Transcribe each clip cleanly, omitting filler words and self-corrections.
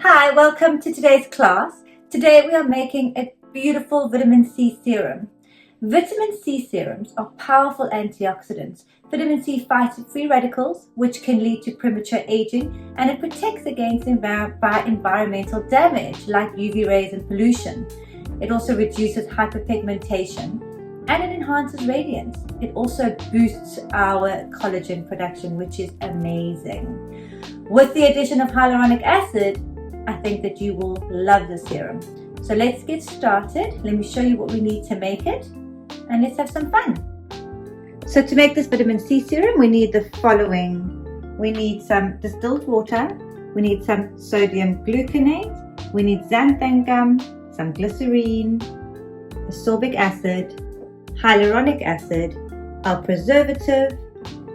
Hi, welcome to today's class. Today we are making a beautiful vitamin C serum. Vitamin C serums are powerful antioxidants. Vitamin C fights free radicals, which can lead to premature aging, and it protects against environmental damage like UV rays and pollution. It also reduces hyperpigmentation and it enhances radiance. It also boosts our collagen production, which is amazing. With the addition of hyaluronic acid, I think that you will love the serum. So let's get started. Let me show you what we need to make it and let's have some fun. So to make this vitamin C serum, we need the following. We need some distilled water, we need some sodium gluconate, we need xanthan gum, some glycerine, ascorbic acid, hyaluronic acid, our preservative,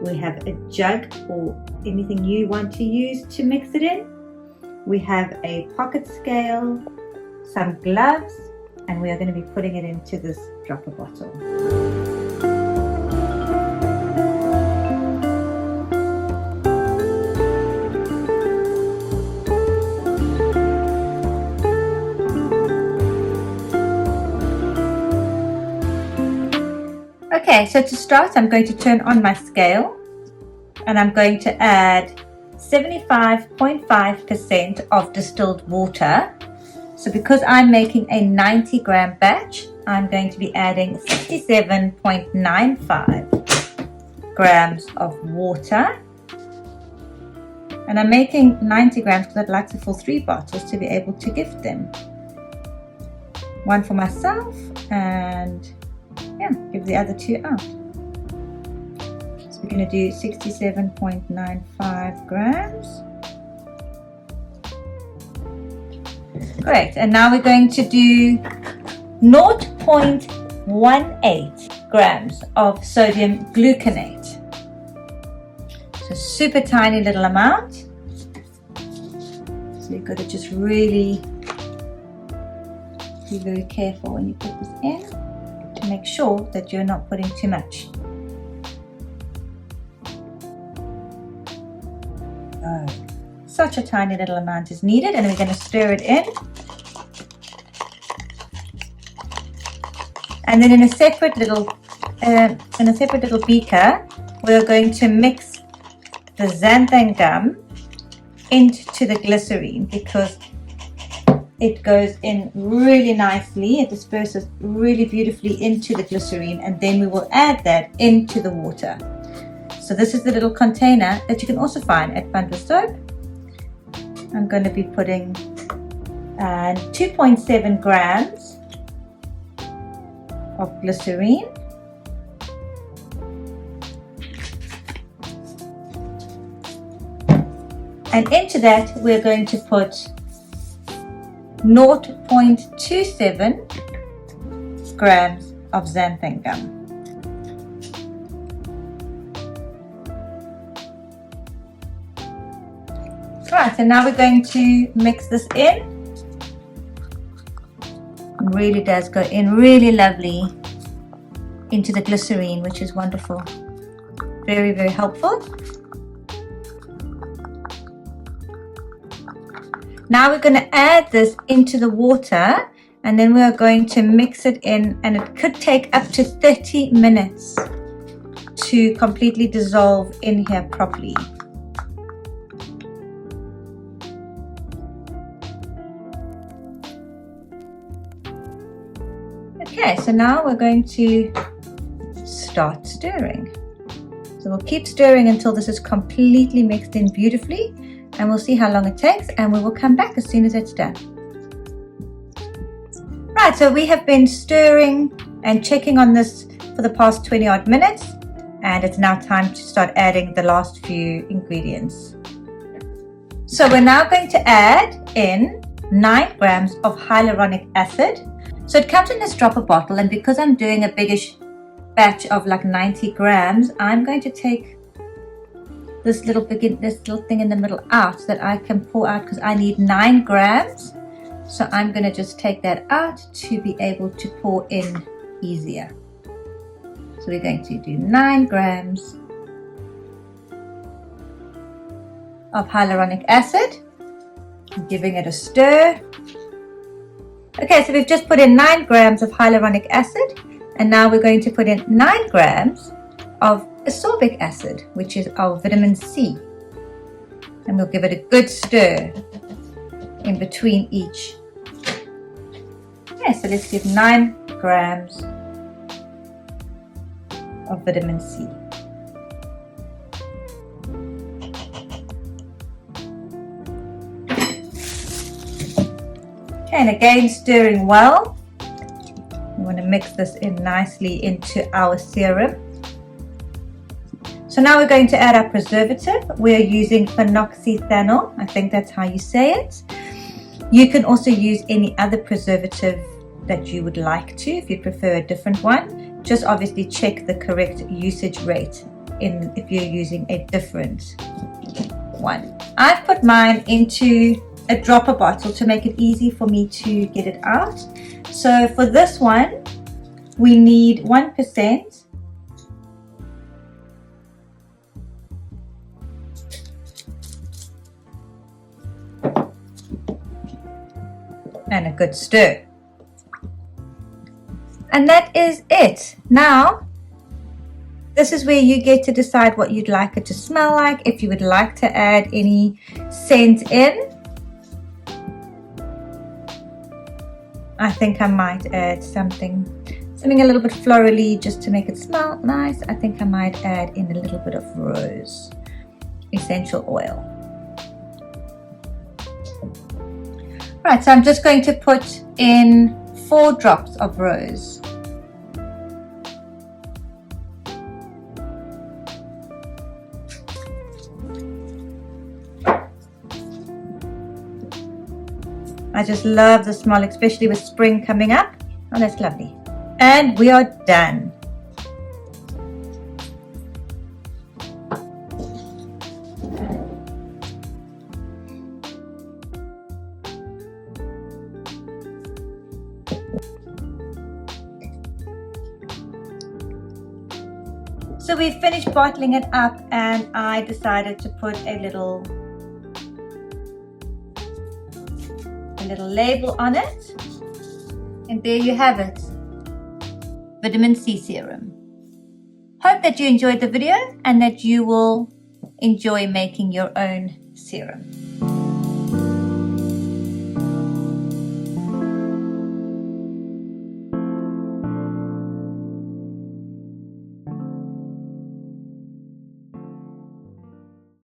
we have a jug or anything you want to use to mix it in. We have a pocket scale, some gloves, and we are going to be putting it into this dropper bottle. Okay, so to start, I'm going to turn on my scale and I'm going to add 75.5% of distilled water. So because I'm making a 90-gram batch, I'm going to be adding 67.95 grams of water. And I'm making 90 grams because I'd like to fill 3 bottles to be able to gift them. One for myself and give the other 2 out. So we're going to do 67.95 grams. Great, and now we're going to do 0.18 grams of sodium gluconate. So super tiny little amount. So you've got to just really be very careful when you put this in to make sure that you're not putting too much. Such a tiny little amount is needed, and we're going to stir it in. And then in a separate little beaker, we're going to mix the xanthan gum into the glycerine because it goes in really nicely. It disperses really beautifully into the glycerine, and then we will add that into the water. So this is the little container that you can also find at Fund with Soap. I'm going to be putting 2.7 grams of glycerine. And into that we're going to put 0.27 grams of xanthan gum. Right, and now we're going to mix this in. It really does go in really lovely into the glycerine, which is wonderful. Very, very helpful. Now we're going to add this into the water, and then we are going to mix it in, and it could take up to 30 minutes to completely dissolve in here properly. Okay, so now we're going to start stirring. So we'll keep stirring until this is completely mixed in beautifully, and we'll see how long it takes, and we will come back as soon as it's done. Right, so we have been stirring and checking on this for the past 20 odd minutes, and it's now time to start adding the last few ingredients. So we're now going to add in 9 grams of hyaluronic acid. So it comes in this dropper bottle, and because I'm doing a biggish batch of like 90 grams, I'm going to take this little thing in the middle out so that I can pour out, because I need 9 grams. So I'm going to just take that out to be able to pour in easier. So we're going to do 9 grams of hyaluronic acid. Giving it a stir. Okay, so we've just put in 9 grams of hyaluronic acid, and now we're going to put in 9 grams of ascorbic acid, which is our vitamin C. And we'll give it a good stir in between each. Okay, so let's give 9 grams of vitamin C. Okay, and again stirring well. We want to mix this in nicely into our serum. So now we're going to add our preservative. We're using phenoxyethanol. I think that's how you say it. You can also use any other preservative that you would like to if you prefer a different one. Just obviously check the correct usage rate if you're using a different one. I've put mine into a dropper bottle to make it easy for me to get it out. So for this one, we need 1%. And a good stir. And that is it. Now, this is where you get to decide what you'd like it to smell like. If you would like to add any scent in, I think I might add something a little bit florally just to make it smell nice. I think I might add in a little bit of rose essential oil. Right, so I'm just going to put in 4 drops of rose. I just love the smell, especially with spring coming up. Oh, that's lovely. And we are done. So we finished bottling it up, and I decided to put a little label on it, and there you have it, vitamin C serum. Hope that you enjoyed the video and that you will enjoy making your own serum.